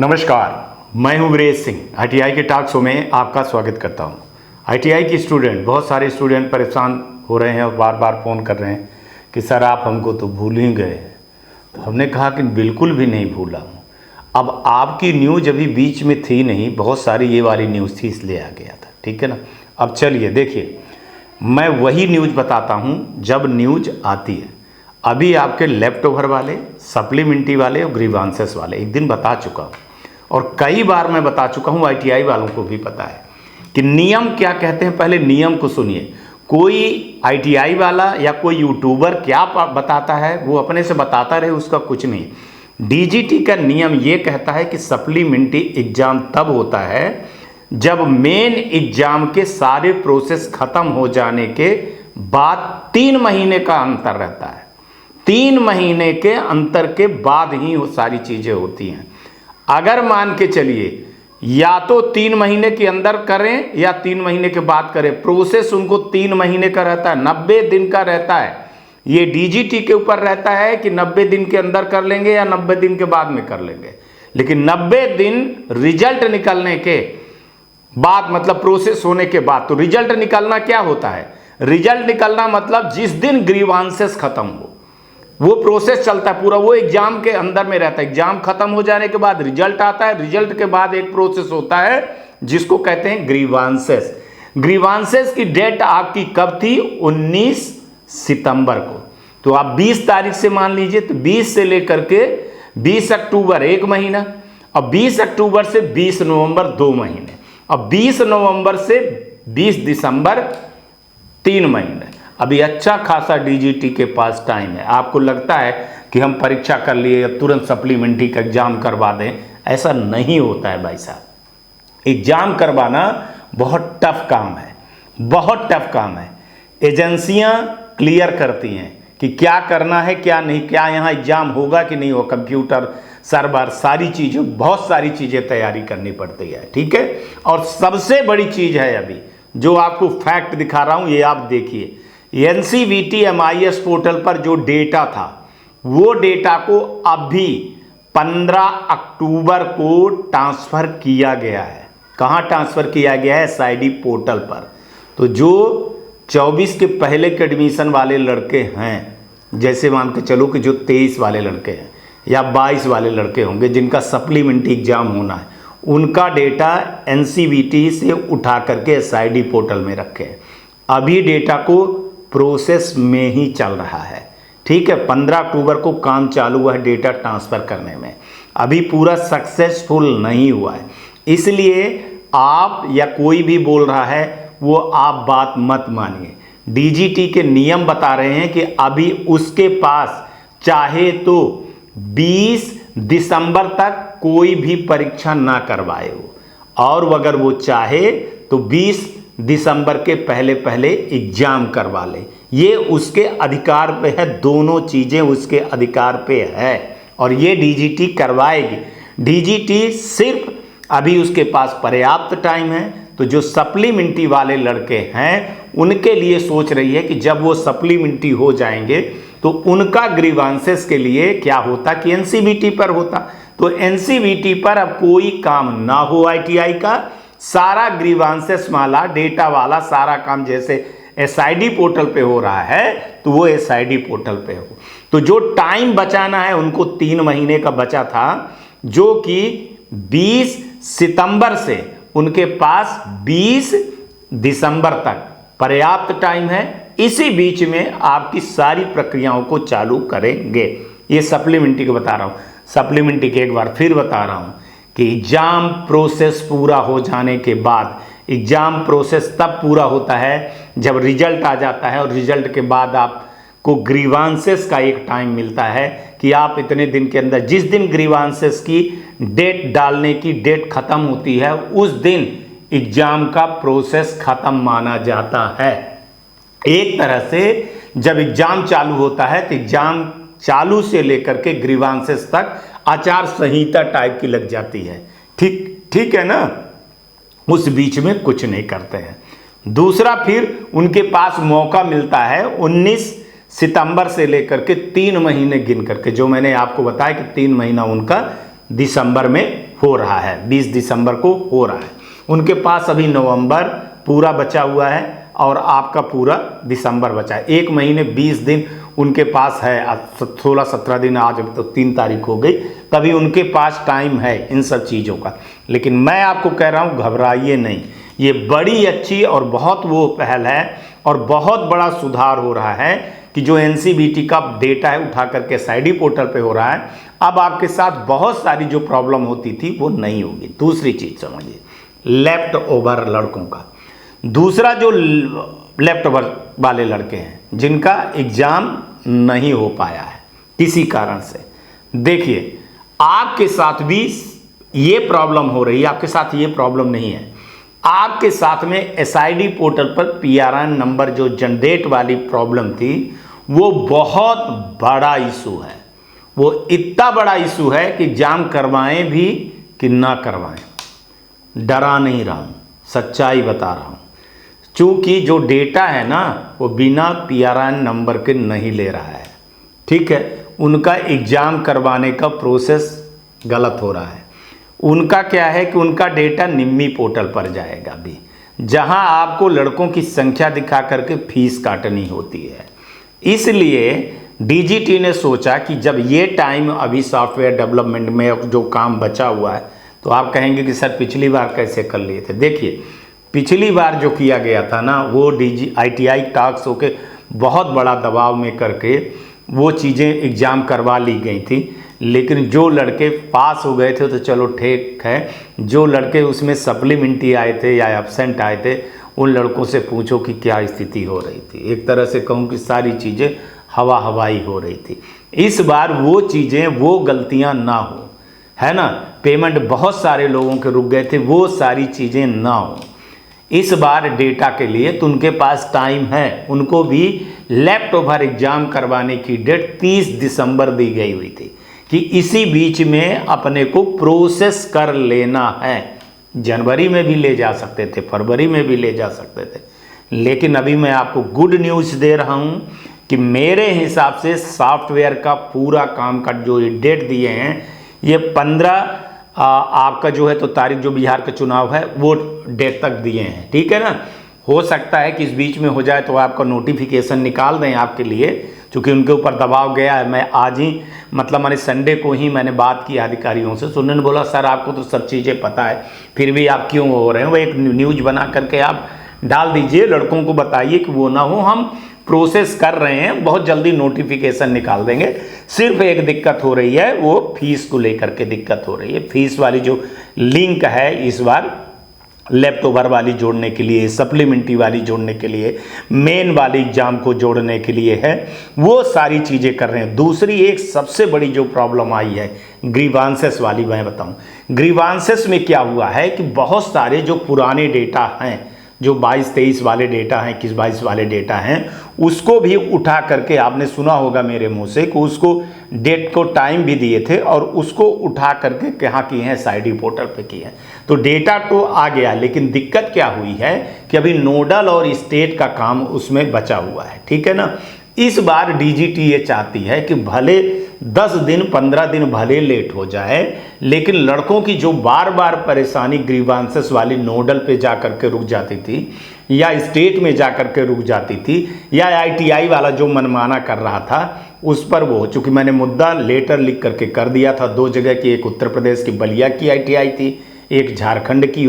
नमस्कार, मैं हूं वीरेश सिंह। आईटीआई के टॉक शो में आपका स्वागत करता हूं। आईटीआई के स्टूडेंट, बहुत सारे स्टूडेंट परेशान हो रहे हैं और बार बार फ़ोन कर रहे हैं कि सर आप हमको तो भूल ही गए हैं। तो हमने कहा कि बिल्कुल भी नहीं भूला हूँ। अब आपकी न्यूज़ अभी बीच में थी नहीं, बहुत सारी ये वाली न्यूज़ थी इसलिए आ गया था, ठीक है ना। अब चलिए देखिए, मैं वही न्यूज़ बताता हूँ जब न्यूज़ आती है। अभी आपके लेफ्ट ओवर वाले, सप्लीमेंट्री वाले और ग्रीवांसेस वाले एक दिन बता चुका हूँ और कई बार मैं बता चुका हूँ, आईटीआई वालों को भी पता है कि नियम क्या कहते हैं। पहले नियम को सुनिए। कोई आईटीआई वाला या कोई यूट्यूबर क्या बताता है वो अपने से बताता रहे, उसका कुछ नहीं। डीजीटी का नियम ये कहता है कि सप्लीमेंट्री एग्जाम तब होता है जब मेन एग्जाम के सारे प्रोसेस खत्म हो जाने के बाद 3 महीने का अंतर रहता है। 3 महीने के अंतर के बाद ही वो सारी चीज़ें होती हैं। अगर मान के चलिए या तो 3 महीने के अंदर करें या 3 महीने के बाद करें, प्रोसेस उनको 3 महीने का रहता है, 90 दिन का रहता है। ये डीजीटी के ऊपर रहता है कि 90 दिन के अंदर कर लेंगे या 90 दिन के बाद में कर लेंगे। लेकिन 90 दिन रिजल्ट निकलने के बाद, मतलब प्रोसेस होने के बाद। तो रिजल्ट निकलना क्या होता है? रिजल्ट निकलना मतलब जिस दिन ग्रीवांसेस खत्म हो, वो प्रोसेस चलता है पूरा, वो एग्जाम के अंदर में रहता है। एग्जाम खत्म हो जाने के बाद रिजल्ट आता है, रिजल्ट के बाद एक प्रोसेस होता है जिसको कहते हैं ग्रीवांसेस। ग्रीवांसेस की डेट आपकी कब थी? 19 सितंबर को। तो आप 20 तारीख से मान लीजिए, तो 20 से लेकर के 20 अक्टूबर 1 महीना, और 20 अक्टूबर से 20 नवंबर 2 महीने, और 20 नवंबर से 20 दिसंबर 3 महीने। अभी अच्छा खासा डीजीटी के पास टाइम है। आपको लगता है कि हम परीक्षा कर लिए या तुरंत सप्लीमेंट्री का एग्जाम करवा दें, ऐसा नहीं होता है भाई साहब। एग्जाम करवाना बहुत टफ काम है, बहुत टफ काम है। एजेंसियां क्लियर करती हैं कि क्या करना है क्या नहीं, क्या यहाँ एग्जाम होगा कि नहीं होगा, कंप्यूटर सर्वर, सारी चीज़ें, बहुत सारी चीज़ें तैयारी करनी पड़ती है, ठीक है। और सबसे बड़ी चीज़ है अभी जो आपको फैक्ट दिखा रहा हूँ, ये आप देखिए। एनसीवीटी एमआईएस पोर्टल पर जो डेटा था, वो डेटा को अभी 15 अक्टूबर को ट्रांसफ़र किया गया है। कहाँ ट्रांसफ़र किया गया है? एसआईडी पोर्टल पर। तो जो 24 के पहले के एडमिशन वाले लड़के हैं, जैसे मान के चलो कि जो 23 वाले लड़के हैं या 22 वाले लड़के होंगे जिनका सप्लीमेंट्री एग्जाम होना है, उनका डेटा एनसीवीटी से उठा करके एसआईडी पोर्टल में रखे हैं। अभी डेटा को प्रोसेस में ही चल रहा है, ठीक है। 15 अक्टूबर को काम चालू हुआ है डेटा ट्रांसफ़र करने में, अभी पूरा सक्सेसफुल नहीं हुआ है। इसलिए आप या कोई भी बोल रहा है वो आप बात मत मानिए। डीजीटी के नियम बता रहे हैं कि अभी उसके पास चाहे तो 20 दिसंबर तक कोई भी परीक्षा ना करवाए हो, और अगर वो चाहे तो 20 दिसंबर के पहले पहले एग्जाम करवा ले। ये उसके अधिकार पे है, दोनों चीज़ें उसके अधिकार पे है, और ये डीजीटी करवाएगी। डीजीटी सिर्फ अभी उसके पास पर्याप्त टाइम है। तो जो सप्लीमेंट्री वाले लड़के हैं उनके लिए सोच रही है कि जब वो सप्लीमेंट्री हो जाएंगे तो उनका ग्रीवांसेस के लिए क्या होता कि एनसीवीटी पर होता। तो एनसीवीटी पर अब कोई काम ना हो आईटीआई का, सारा ग्रीवांसेस वाला डेटा वाला सारा काम जैसे एसआईडी पोर्टल पे हो रहा है तो वो एसआईडी पोर्टल पे हो। तो जो टाइम बचाना है उनको 3 महीने का बचा था, जो कि 20 सितंबर से उनके पास 20 दिसंबर तक पर्याप्त टाइम है। इसी बीच में आपकी सारी प्रक्रियाओं को चालू करेंगे। ये सप्लीमेंट्री को बता रहा हूँ। सप्लीमेंट्री के एक बार फिर बता रहा हूँ कि एग्जाम प्रोसेस पूरा हो जाने के बाद, एग्जाम प्रोसेस तब पूरा होता है जब रिजल्ट आ जाता है, और रिजल्ट के बाद आपको ग्रीवांसेस का एक टाइम मिलता है कि आप इतने दिन के अंदर, जिस दिन ग्रीवांसेस की डेट डालने की डेट खत्म होती है उस दिन एग्जाम का प्रोसेस खत्म माना जाता है। एक तरह से जब एग्जाम चालू होता है तो एग्जाम चालू से लेकर के ग्रीवांसेस तक आचार संहिता टाइप की लग जाती है, ठीक है ना। उस बीच में कुछ नहीं करते हैं। दूसरा, फिर उनके पास मौका मिलता है 19 सितंबर से लेकर के 3 महीने गिन करके, जो मैंने आपको बताया कि 3 महीना उनका दिसंबर में हो रहा है, 20 दिसंबर को हो रहा है। उनके पास अभी नवंबर पूरा बचा हुआ है और आपका पूरा दिसंबर बचा है। 1 महीने 20 दिन उनके पास है, 16-17 दिन, आज तो 3 तारीख हो गई, तभी उनके पास टाइम है इन सब चीज़ों का। लेकिन मैं आपको कह रहा हूँ घबराइए नहीं, ये बड़ी अच्छी और बहुत वो पहल है और बहुत बड़ा सुधार हो रहा है कि जो एनसीबीटी का डेटा है उठा करके एसआईडी पोर्टल पे हो रहा है। अब आपके साथ बहुत सारी जो प्रॉब्लम होती थी वो नहीं होगी। दूसरी चीज़ समझिए, लेफ्ट ओवर लड़कों का, दूसरा जो लेफ्ट ओवर वाले लड़के हैं जिनका एग्जाम नहीं हो पाया है किसी कारण से, देखिए आपके साथ भी ये प्रॉब्लम हो रही है, आपके साथ ये प्रॉब्लम नहीं है। आपके साथ में एसआईडी पोर्टल पर पीआरएन नंबर जो जनरेट वाली प्रॉब्लम थी वो बहुत बड़ा इशू है। वो इतना बड़ा इशू है कि एग्जाम करवाएं भी कि ना करवाएं। डरा नहीं रहा हूँ, सच्चाई बता रहा हूँ। चूँकि जो डेटा है ना वो बिना पीआरएन नंबर के नहीं ले रहा है, ठीक है। उनका एग्ज़ाम करवाने का प्रोसेस गलत हो रहा है। उनका क्या है कि उनका डेटा निम्मी पोर्टल पर जाएगा अभी, जहां आपको लड़कों की संख्या दिखा करके फीस काटनी होती है। इसलिए डीजीटी ने सोचा कि जब ये टाइम अभी सॉफ्टवेयर डेवलपमेंट में जो काम बचा हुआ है, तो आप कहेंगे कि सर पिछली बार कैसे कर लिए थे। देखिए पिछली बार जो किया गया था ना वो ITI टास्क होके बहुत बड़ा दबाव में करके वो चीज़ें एग्ज़ाम करवा ली गई थी। लेकिन जो लड़के पास हो गए थे तो चलो ठीक है, जो लड़के उसमें सप्लीमेंट्री आए थे या एब्सेंट आए थे उन लड़कों से पूछो कि क्या स्थिति हो रही थी। एक तरह से कहूँ कि सारी चीज़ें हवाई हो रही थी। इस बार वो चीज़ें, वो गलतियाँ ना हो, है ना। पेमेंट बहुत सारे लोगों के रुक गए थे, वो सारी चीज़ें ना हो इस बार डेटा के लिए। तो उनके पास टाइम है, उनको भी लेफ्ट ओवर एग्जाम करवाने की डेट 30 दिसंबर दी गई हुई थी कि इसी बीच में अपने को प्रोसेस कर लेना है। जनवरी में भी ले जा सकते थे, फरवरी में भी ले जा सकते थे, लेकिन अभी मैं आपको गुड न्यूज़ दे रहा हूं कि मेरे हिसाब से सॉफ्टवेयर का पूरा काम का जो डेट दिए हैं ये 15 आपका जो है तो तारीख जो बिहार का चुनाव है वो डेट तक दिए हैं, ठीक है ना। हो सकता है कि इस बीच में हो जाए तो आपका नोटिफिकेशन निकाल दें आपके लिए, क्योंकि उनके ऊपर दबाव गया है। मैं आज ही मतलब मैंने संडे को ही मैंने बात की अधिकारियों से, तो उन्होंने बोला सर आपको तो सब चीज़ें पता है फिर भी आप क्यों हो रहे हैं। वो एक न्यूज़ बना करके आप डाल दीजिए, लड़कों को बताइए कि वो ना हो, हम प्रोसेस कर रहे हैं, बहुत जल्दी नोटिफिकेशन निकाल देंगे। सिर्फ एक दिक्कत हो रही है, वो फीस को लेकर के दिक्कत हो रही है। फीस वाली जो लिंक है इस बार लेफ्ट ओवर वाली जोड़ने के लिए, सप्लीमेंट्री वाली जोड़ने के लिए, मेन वाली एग्जाम को जोड़ने के लिए है, वो सारी चीज़ें कर रहे हैं। दूसरी एक सबसे बड़ी जो प्रॉब्लम आई है ग्रीवांसेस वाली, मैं बताऊं ग्रीवांसेस में क्या हुआ है कि बहुत सारे जो पुराने डेटा हैं, जो 22-23 वाले डेटा हैं, 21-22 वाले डेटा हैं, उसको भी उठा करके, आपने सुना होगा मेरे मुंह से कि उसको डेट को टाइम भी दिए थे और उसको उठा करके कहाँ किए हैं, एसआईडी पोर्टल पे किए हैं। तो डेटा तो आ गया, लेकिन दिक्कत क्या हुई है कि अभी नोडल और स्टेट का काम उसमें बचा हुआ है, ठीक है ना। इस बार डीजीटी ये चाहती है कि भले 10 दिन 15 दिन भले लेट हो जाए, लेकिन लड़कों की जो बार बार परेशानी ग्रीवांसेस वाली नोडल पे जा करके रुक जाती थी या स्टेट में जा करके रुक जाती थी या आईटीआई वाला जो मनमाना कर रहा था उस पर वो, चूंकि मैंने मुद्दा लेटर लिख करके कर दिया था 2 जगह की, एक उत्तर प्रदेश की बलिया की आईटीआई थी, एक झारखंड की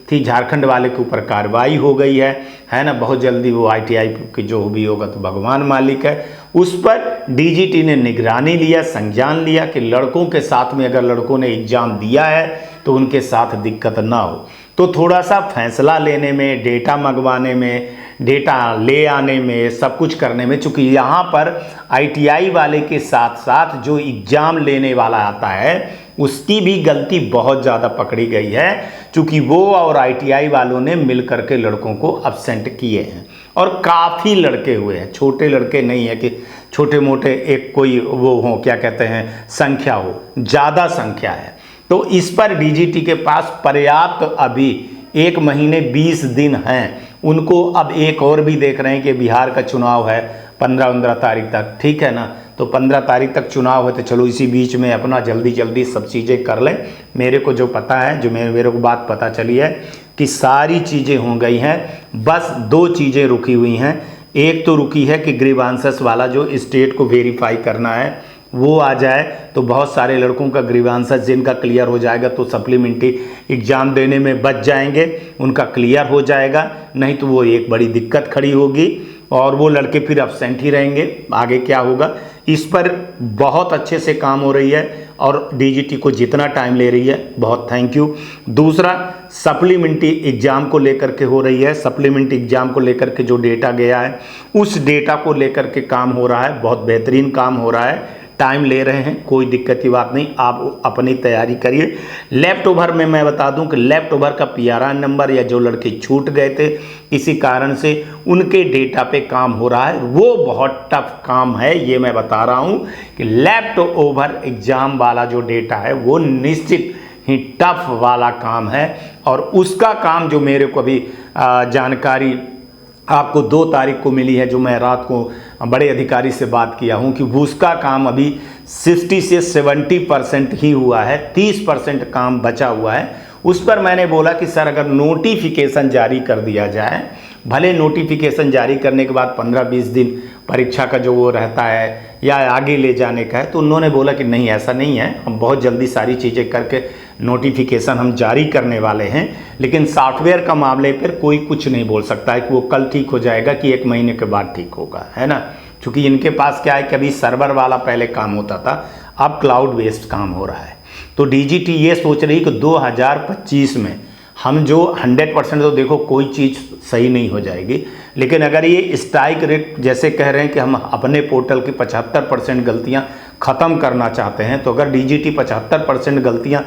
थी, झारखंड वाले के ऊपर कार्रवाई हो गई है ना। बहुत जल्दी वो आईटीआई की जो भी होगा तो भगवान मालिक है। उस पर डीजीटी ने निगरानी लिया, संज्ञान लिया कि लड़कों के साथ में अगर लड़कों ने एग्जाम दिया है तो उनके साथ दिक्कत ना हो। तो थोड़ा सा फैसला लेने में, डेटा मंगवाने में, डेटा ले आने में, सब कुछ करने में, चूँकि यहाँ पर आईटीआई वाले के साथ साथ जो एग्ज़ाम लेने वाला आता है उसकी भी गलती बहुत ज़्यादा पकड़ी गई है, चूँकि वो और आईटीआई वालों ने मिल करके लड़कों को अब्सेंट किए हैं और काफ़ी लड़के हुए हैं। छोटे लड़के नहीं है कि छोटे मोटे एक कोई वो हो, क्या कहते हैं, संख्या हो, ज़्यादा संख्या है। तो इस पर डीजीटी के पास पर्याप्त अभी 1 महीने 20 दिन हैं। उनको अब एक और भी देख रहे हैं कि बिहार का चुनाव है 15-15 तारीख तक, ठीक है ना। तो 15 तारीख तक चुनाव है, तो चलो इसी बीच में अपना जल्दी जल्दी सब चीज़ें कर लें। मेरे को जो पता है, जो मेरे को बात पता चली है कि सारी चीज़ें हो गई हैं, बस 2 चीज़ें रुकी हुई हैं। एक तो रुकी है कि ग्रीवांसेस वाला जो स्टेट को वेरीफाई करना है वो आ जाए, तो बहुत सारे लड़कों का ग्रीवांसेस जिनका क्लियर हो जाएगा तो सप्लीमेंट्री एग्ज़ाम देने में बच जाएंगे, उनका क्लियर हो जाएगा। नहीं तो वो एक बड़ी दिक्कत खड़ी होगी और वो लड़के फिर अब्सेंट ही रहेंगे। आगे क्या होगा, इस पर बहुत अच्छे से काम हो रही है और डीजीटी को जितना टाइम ले रही है, बहुत थैंक यू। दूसरा, सप्लीमेंट्री एग्ज़ाम को लेकर के हो रही है। सप्लीमेंट्री एग्ज़ाम को लेकर के जो डेटा गया है, उस डेटा को लेकर के काम हो रहा है, बहुत बेहतरीन काम हो रहा है। टाइम ले रहे हैं, कोई दिक्कत की बात नहीं, आप अपनी तैयारी करिए। लेफ्ट ओवर में मैं बता दूं कि लेफ्ट ओवर का पीआरआर नंबर या जो लड़के छूट गए थे किसी कारण से, उनके डेटा पे काम हो रहा है। वो बहुत टफ काम है, ये मैं बता रहा हूं कि लेफ्ट ओवर एग्जाम वाला जो डेटा है वो निश्चित ही टफ वाला काम है। और उसका काम जो मेरे को अभी जानकारी आपको 2 तारीख को मिली है, जो मैं रात को बड़े अधिकारी से बात किया हूं कि उसका काम अभी 60 से 70% ही हुआ है, 30% काम बचा हुआ है। उस पर मैंने बोला कि सर अगर नोटिफिकेशन जारी कर दिया जाए, भले नोटिफिकेशन जारी करने के बाद 15-20 दिन परीक्षा का जो वो रहता है या आगे ले जाने का है, तो उन्होंने बोला कि नहीं ऐसा नहीं है, हम बहुत जल्दी सारी चीज़ें करके नोटिफिकेशन हम जारी करने वाले हैं। लेकिन सॉफ्टवेयर का मामले पर कोई कुछ नहीं बोल सकता है कि वो कल ठीक हो जाएगा कि 1 महीने के बाद ठीक होगा, है ना। क्योंकि इनके पास क्या है कि अभी सर्वर वाला पहले काम होता था, अब क्लाउड बेस्ड काम हो रहा है। तो डीजीटी ये सोच रही कि 2025 में हम जो 100% तो देखो कोई चीज़ सही नहीं हो जाएगी, लेकिन अगर ये स्ट्राइक रेट जैसे कह रहे हैं कि हम अपने पोर्टल की 75% गलतियां ख़त्म करना चाहते हैं, तो अगर डीजीटी 75% गलतियां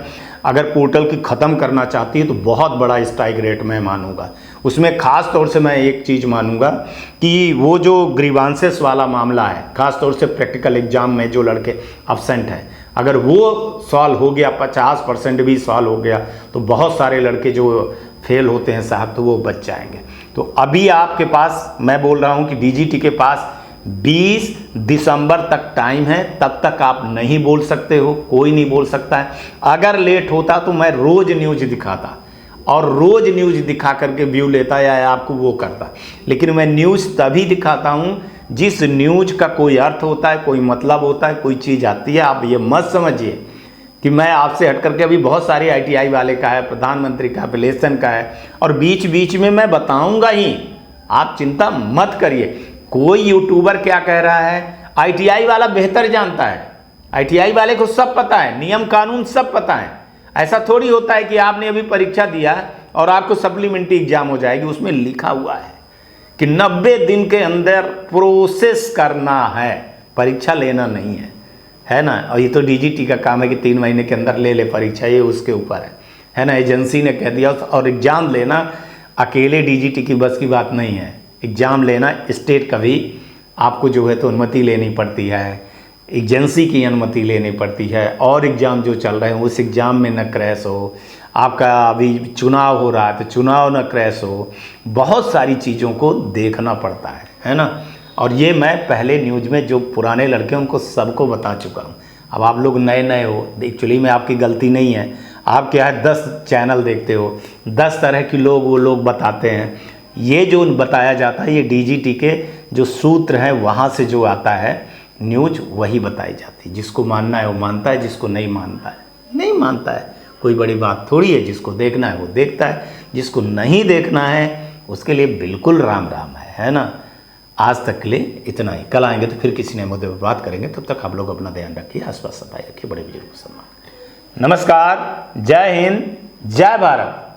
अगर पोर्टल की ख़त्म करना चाहती है तो बहुत बड़ा स्ट्राइक रेट मैं मानूंगा। उसमें ख़ास तौर से मैं एक चीज़ मानूंगा कि वो जो ग्रीवांसेस वाला मामला है, ख़ास तौर से प्रैक्टिकल एग्जाम में जो लड़के अब्सेंट हैं, अगर वो सॉल्व हो गया, 50% भी सॉल्व हो गया, तो बहुत सारे लड़के जो फेल होते हैं साहब, तो वो बच जाएंगे। तो अभी आपके पास मैं बोल रहा हूँ कि डीजीटी के पास 20 दिसंबर तक टाइम है, तब तक आप नहीं बोल सकते हो, कोई नहीं बोल सकता है। अगर लेट होता तो मैं रोज़ न्यूज़ दिखाता और रोज़ न्यूज़ दिखा करके व्यू लेता या आपको वो करता, लेकिन मैं न्यूज़ तभी दिखाता हूँ जिस न्यूज़ का कोई अर्थ होता है, कोई मतलब होता है, कोई चीज़ आती है। आप ये मत समझिए कि मैं आपसे हट करके, अभी बहुत सारे आईटीआई वाले का है, प्रधानमंत्री का, एफिलिएशन का है, और बीच बीच में मैं बताऊंगा ही, आप चिंता मत करिए। कोई यूट्यूबर क्या कह रहा है, आईटीआई वाला बेहतर जानता है, आईटीआई वाले को सब पता है, नियम कानून सब पता है। ऐसा थोड़ी होता है कि आपने अभी परीक्षा दिया और आपको सप्लीमेंट्री एग्जाम हो जाएगी। उसमें लिखा हुआ है कि 90 दिन के अंदर प्रोसेस करना है, परीक्षा लेना नहीं है ना। और ये तो डीजीटी का काम है कि 3 महीने के अंदर ले ले परीक्षा, ये उसके ऊपर है ना। एजेंसी ने कह दिया। और एग्ज़ाम लेना अकेले डीजीटी की बस की बात नहीं है। एग्ज़ाम लेना स्टेट का भी आपको जो है तो अनुमति लेनी पड़ती है, एजेंसी की अनुमति लेनी पड़ती है, और एग्ज़ाम जो चल रहे हैं उस एग्ज़ाम में न क्रैश हो। आपका अभी चुनाव हो रहा है तो चुनाव न क्रैश हो, बहुत सारी चीज़ों को देखना पड़ता है ना। और ये मैं पहले न्यूज़ में जो पुराने लड़के उनको सबको बता चुका हूँ। अब आप लोग नए नए हो, एक्चुअली में आपकी गलती नहीं है। आप क्या है 10 चैनल देखते हो, 10 तरह के लोग वो लोग बताते हैं। ये जो बताया जाता है ये डीजीटी के जो सूत्र हैं वहाँ से जो आता है न्यूज़, वही बताई जाती है। जिसको मानना है वो मानता है, जिसको नहीं मानता है नहीं मानता है। कोई बड़ी बात थोड़ी है, जिसको देखना है वो देखता है, जिसको नहीं देखना है उसके लिए बिल्कुल राम राम है ना। आज तक के लिए इतना ही, कल आएंगे तो फिर किसी नए मुद्दे पर बात करेंगे। तब तक आप लोग अपना ध्यान रखिए, आसपास सफाई रखिए, बड़े बुजुर्ग को सम्मान। नमस्कार, जय हिंद, जय भारत।